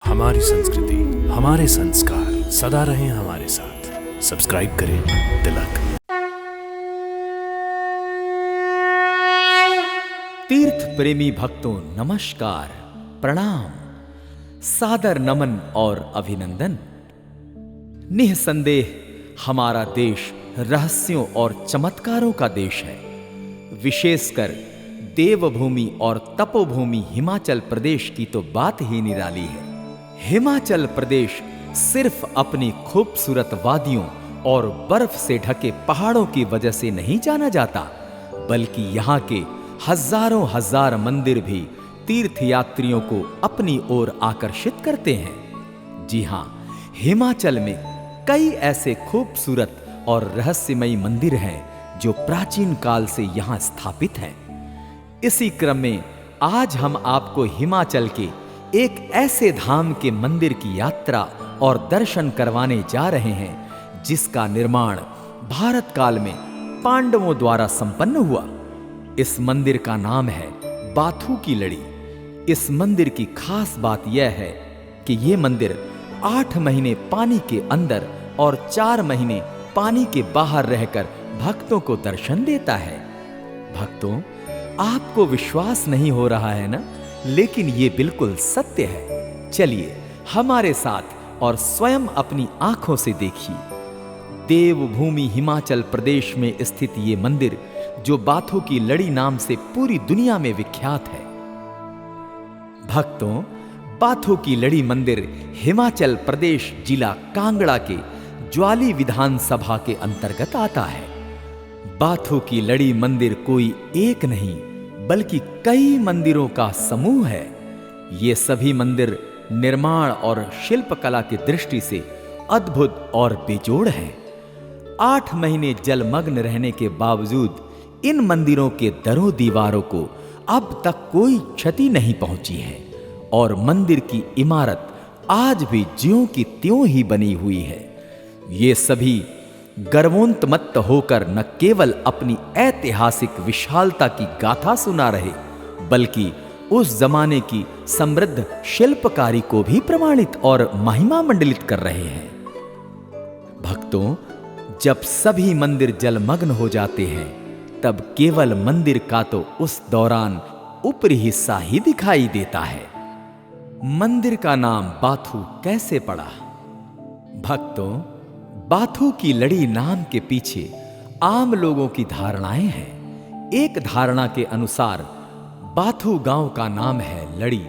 हमारी संस्कृति, हमारे संस्कार सदा रहें हमारे साथ। सब्सक्राइब करें तिलक। तीर्थ प्रेमी भक्तों नमस्कार, प्रणाम, सादर नमन और अभिनंदन। निःसंदेह हमारा देश रहस्यों और चमत्कारों का देश है। विशेषकर देवभूमि और तपोभूमि हिमाचल प्रदेश की तो बात ही निराली है। हिमाचल प्रदेश सिर्फ अपनी खूबसूरत वादियों और बर्फ से ढके पहाड़ों की वजह से नहीं जाना जाता, बल्कि यहाँ के हजारों हजार मंदिर भी तीर्थयात्रियों को अपनी ओर आकर्षित करते हैं। जी हां, हिमाचल में कई ऐसे खूबसूरत और रहस्यमयी मंदिर हैं जो प्राचीन काल से यहाँ स्थापित हैं। इसी क्रम में आज हम आपको हिमाचल के एक ऐसे धाम के मंदिर की यात्रा और दर्शन करवाने जा रहे हैं जिसका निर्माण भारत काल में पांडवों द्वारा संपन्न हुआ। इस मंदिर का नाम है बाथू की लड़ी। इस मंदिर की खास बात यह है कि यह मंदिर 8 महीने पानी के अंदर और 4 महीने पानी के बाहर रहकर भक्तों को दर्शन देता है। भक्तों, आपको विश्वास नहीं हो रहा है ना? लेकिन ये बिल्कुल सत्य है। चलिए हमारे साथ और स्वयं अपनी आंखों से देखिए। देवभूमि हिमाचल प्रदेश में स्थित ये मंदिर, जो बाथू की लड़ी नाम से पूरी दुनिया में विख्यात है। भक्तों, बाथू की लड़ी मंदिर हिमाचल प्रदेश जिला कांगड़ा के ज्वाली विधानसभा के अंतर्गत आता है। बाथू की लड़ी मंदिर कोई एक नहीं बल्कि कई मंदिरों का समूह है। ये सभी मंदिर निर्माण और शिल्पकला की दृष्टि से अद्भुत और बेजोड़ हैं। 8 महीने जलमग्न रहने के बावजूद इन मंदिरों के दरों दीवारों को अब तक कोई क्षति नहीं पहुंची है और मंदिर की इमारत आज भी ज्यों की त्यों ही बनी हुई है। ये सभी गर्वोन्मत्त होकर न केवल अपनी ऐतिहासिक विशालता की गाथा सुना रहे, बल्कि उस जमाने की समृद्ध शिल्पकारी को भी प्रमाणित और महिमा मंडित कर रहे हैं। भक्तों, जब सभी मंदिर जलमग्न हो जाते हैं, तब केवल मंदिर का तो उस दौरान ऊपरी हिस्सा ही दिखाई देता है। मंदिर का नाम बाथू कैसे पड़ा? भक्तों, बाथू की लड़ी नाम के पीछे आम लोगों की धारणाएं हैं। एक धारणा के अनुसार बाथू गांव का नाम है लड़ी।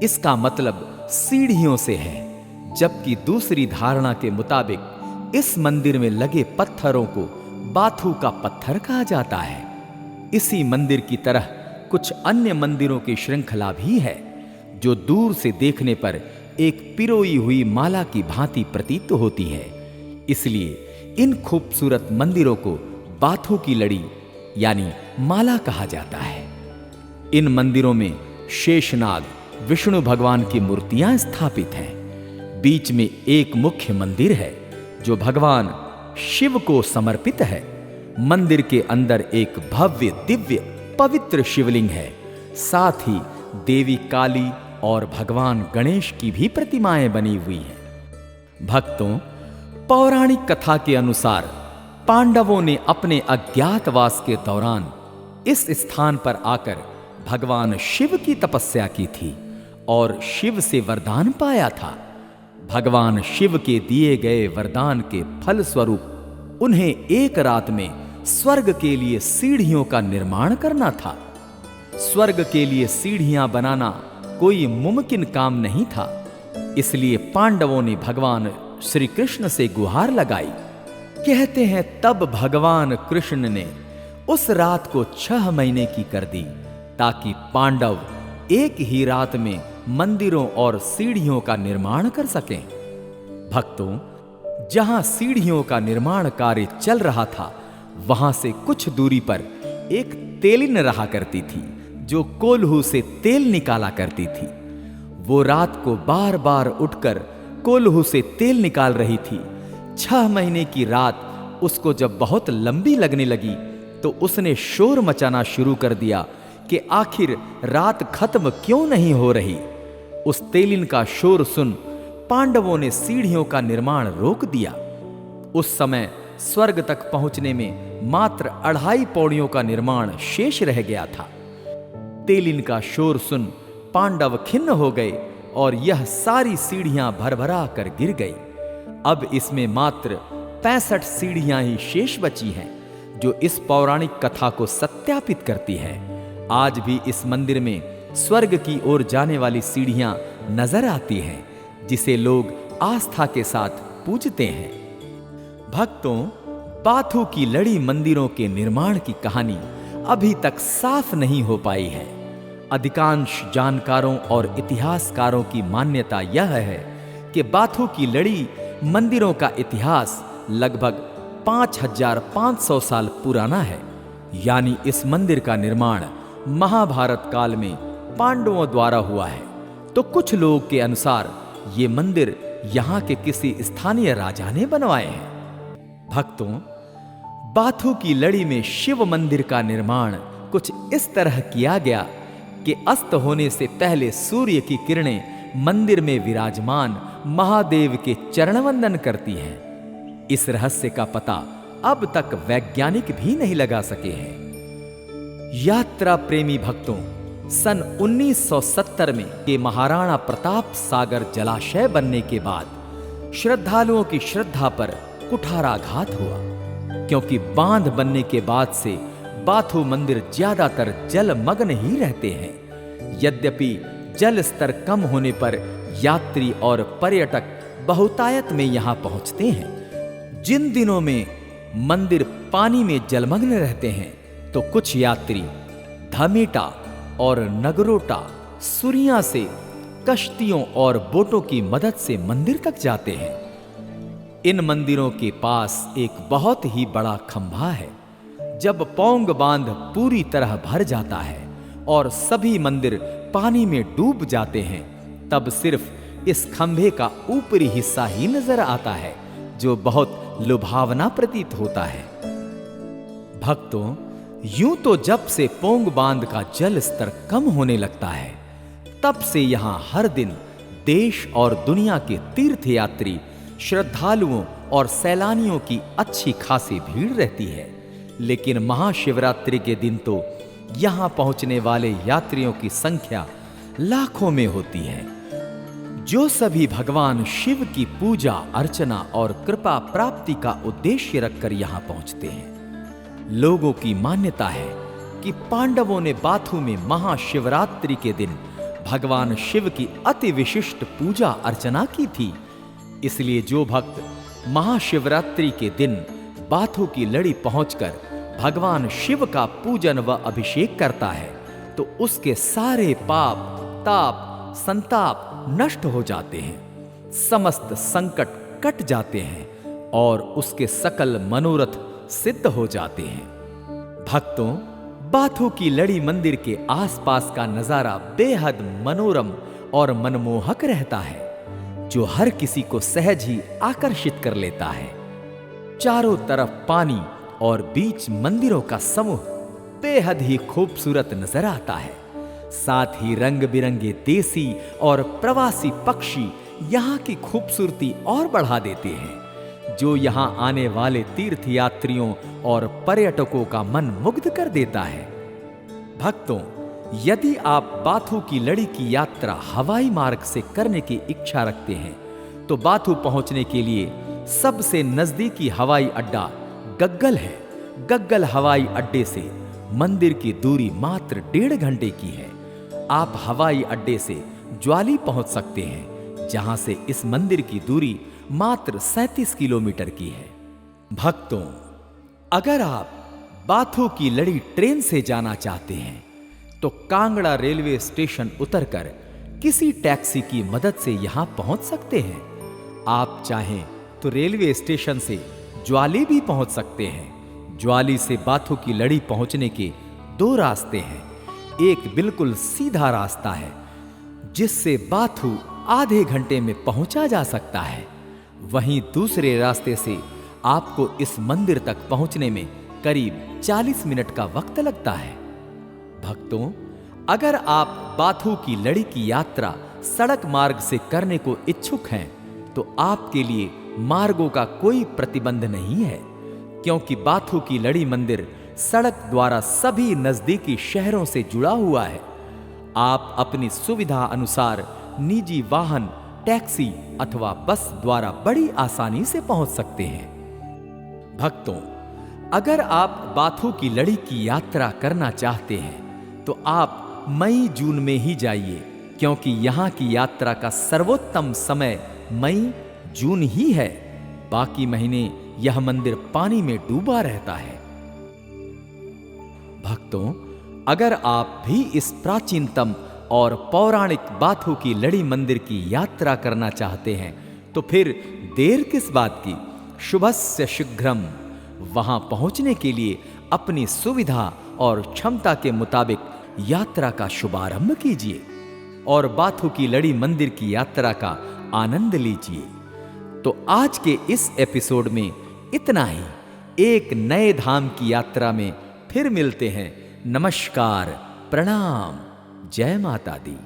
इसका मतलब सीढ़ियों से है, जबकि दूसरी धारणा के मुताबिक इस मंदिर में लगे पत्थरों को बाथू का पत्थर कहा जाता है। इसी मंदिर की तरह कुछ अन्य मंदिरों की श्रृंखला भी है, जो दूर से देखने पर एक पिरोई हुई माला की भांति प्रतीत होती है। इसलिए इन खूबसूरत मंदिरों को बाथू की लड़ी यानी माला कहा जाता है। इन मंदिरों में शेषनाग, विष्णु भगवान की मूर्तियां स्थापित हैं। बीच में एक मुख्य मंदिर है जो भगवान शिव को समर्पित है। मंदिर के अंदर एक भव्य दिव्य पवित्र शिवलिंग है। साथ ही देवी काली और भगवान गणेश की भी प्रतिमाएं बनी हुई हैं। भक्तों, पौराणिक कथा के अनुसार पांडवों ने अपने अज्ञातवास के दौरान इस स्थान पर आकर भगवान शिव की तपस्या की थी और शिव से वरदान पाया था। भगवान शिव के दिए गए वरदान के फल स्वरूप उन्हें एक रात में स्वर्ग के लिए सीढ़ियों का निर्माण करना था। स्वर्ग के लिए सीढ़ियां बनाना कोई मुमकिन काम नहीं था, इसलिए पांडवों ने भगवान श्री कृष्ण से गुहार लगाई। कहते हैं तब भगवान कृष्ण ने उस रात को 6 महीने की कर दी, ताकि पांडव एक ही रात में मंदिरों और सीढ़ियों का निर्माण कर सकें। भक्तों, जहां सीढ़ियों का निर्माण कार्य चल रहा था, वहां से कुछ दूरी पर एक तेलिन रहा करती थी, जो कोल्हू से तेल निकाला करती थी। वो रात को बार बार उठकर कोल्हू से तेल निकाल रही थी। 6 महीने की रात उसको जब बहुत लंबी लगने लगी, तो उसने शोर मचाना शुरू कर दिया कि आखिर रात खत्म क्यों नहीं हो रही। उस तेलिन का शोर सुन पांडवों ने सीढ़ियों का निर्माण रोक दिया। उस समय स्वर्ग तक पहुंचने में मात्र 2.5 पौड़ियों का निर्माण शेष रह गया था। तेलिन का शोर सुन पांडव खिन्न हो गए और यह सारी सीढ़ियां भरभरा कर गिर गई। अब इसमें मात्र 65 सीढ़ियां ही शेष बची हैं, जो इस पौराणिक कथा को सत्यापित करती है। आज भी इस मंदिर में स्वर्ग की ओर जाने वाली सीढ़ियां नजर आती हैं, जिसे लोग आस्था के साथ पूजते हैं। भक्तों, बाथू की लड़ी मंदिरों के निर्माण की कहानी अभी तक साफ नहीं हो पाई है। अधिकांश जानकारों और इतिहासकारों की मान्यता यह है कि बाथू की लड़ी मंदिरों का इतिहास लगभग 5500 साल पुराना है। यानी इस मंदिर का निर्माण महाभारत काल में पांडवों द्वारा हुआ है। तो कुछ लोगों के अनुसार ये मंदिर यहाँ के किसी स्थानीय राजा ने बनवाए हैं। भक्तों, बाथू की लड़ी में शिव मंदिर का निर्माण कुछ इस तरह किया गया कि अस्त होने से पहले सूर्य की किरणें मंदिर में विराजमान महादेव के चरण वंदन करती हैं। इस रहस्य का पता अब तक वैज्ञानिक भी नहीं लगा सके हैं। यात्रा प्रेमी भक्तों, सन 1970 में के महाराणा प्रताप सागर जलाशय बनने के बाद श्रद्धालुओं की श्रद्धा पर कुठाराघात हुआ, क्योंकि बांध बनने के बाद से बाथू मंदिर ज्यादातर जलमग्न ही रहते हैं। यद्यपि जल स्तर कम होने पर यात्री और पर्यटक बहुतायत में यहां पहुंचते हैं। जिन दिनों में मंदिर पानी में जलमग्न रहते हैं, तो कुछ यात्री धमेटा और नगरोटा सुरिया से कश्तियों और बोटों की मदद से मंदिर तक जाते हैं। इन मंदिरों के पास एक बहुत ही बड़ा खंभा है। जब पौंग बांध पूरी तरह भर जाता है और सभी मंदिर पानी में डूब जाते हैं, तब सिर्फ इस खंभे का ऊपरी हिस्सा ही नजर आता है, जो बहुत लुभावना प्रतीत होता है। भक्तों, यूं तो जब से पोंग बांध का जल स्तर कम होने लगता है, तब से यहां हर दिन देश और दुनिया के तीर्थयात्री, श्रद्धालुओं और सैलानियों की अच्छी खासी भीड़ रहती है। लेकिन महाशिवरात्रि के दिन तो यहां पहुंचने वाले यात्रियों की संख्या लाखों में होती है, जो सभी भगवान शिव की पूजा अर्चना और कृपा प्राप्ति का उद्देश्य रखकर यहां पहुंचते हैं। लोगों की मान्यता है कि पांडवों ने बाथू में महाशिवरात्रि के दिन भगवान शिव की अति विशिष्ट पूजा अर्चना की थी। इसलिए जो भक्त महाशिवरात्रि के दिन बाथू की लड़ी पहुंचकर भगवान शिव का पूजन व अभिषेक करता है, तो उसके सारे पाप, ताप, संताप नष्ट हो जाते हैं, समस्त संकट कट जाते हैं और उसके सकल मनोरथ सिद्ध हो जाते हैं। भक्तों, बाथू की लड़ी मंदिर के आसपास का नजारा बेहद मनोरम और मनमोहक रहता है, जो हर किसी को सहज ही आकर्षित कर लेता है। चारों तरफ पानी और बीच मंदिरों का समूह बेहद ही खूबसूरत नजर आता है। साथ ही रंग बिरंगे देसी और प्रवासी पक्षी यहाँ की खूबसूरती और बढ़ा देते हैं, जो यहाँ आने वाले तीर्थयात्रियों और पर्यटकों का मन मुग्ध कर देता है। भक्तों, यदि आप बाथू की लड़ी की यात्रा हवाई मार्ग से करने की इच्छा रखते हैं, तो बाथू पहुंचने के लिए सबसे नजदीकी हवाई अड्डा गग्गल है। गग्गल हवाई अड्डे से मंदिर की दूरी मात्र 1.5 घंटे की है। आप हवाई अड्डे से ज्वाली पहुंच सकते हैं, जहां से इस मंदिर की दूरी मात्र 37 किलोमीटर की है। भक्तों, अगर आप बाथू की लड़ी ट्रेन से जाना चाहते हैं, तो कांगड़ा रेलवे स्टेशन उतरकर किसी टैक्सी की मदद से यहां पहुंच सकते हैं। आप चाहें तो रेलवे स्टेशन से ज्वाली भी पहुंच सकते हैं। ज्वाली से बाथू की लड़ी पहुंचने के 2 रास्ते हैं। एक बिल्कुल सीधा रास्ता है, जिससे बाथू आधे घंटे में पहुंचा जा सकता है। वहीं दूसरे रास्ते से आपको इस मंदिर तक पहुंचने में करीब 40 मिनट का वक्त लगता है। भक्तों, अगर आप बाथू की लड़ी की यात्रा सड़क मार्ग से करने को इच्छुक हैं तो आपके लिए मार्गों का कोई प्रतिबंध नहीं है, क्योंकि बाथू की लड़ी मंदिर सड़क द्वारा सभी नजदीकी शहरों से जुड़ा हुआ है। आप अपनी सुविधा अनुसार निजी वाहन, टैक्सी अथवा बस द्वारा बड़ी आसानी से पहुंच सकते हैं। भक्तों, अगर आप बाथू की लड़ी की यात्रा करना चाहते हैं तो आप मई जून में ही जाइए, क्योंकि यहां की यात्रा का सर्वोत्तम समय मई जून ही है। बाकी महीने यह मंदिर पानी में डूबा रहता है। भक्तों, अगर आप भी इस प्राचीनतम और पौराणिक बाथू की लड़ी मंदिर की यात्रा करना चाहते हैं तो फिर देर किस बात की। शुभस्य शीघ्रम। वहां पहुंचने के लिए अपनी सुविधा और क्षमता के मुताबिक यात्रा का शुभारंभ कीजिए और बाथू की लड़ी मंदिर की यात्रा का आनंद लीजिए। तो आज के इस एपिसोड में इतना ही। एक नए धाम की यात्रा में फिर मिलते हैं। नमस्कार, प्रणाम, जय माता दी।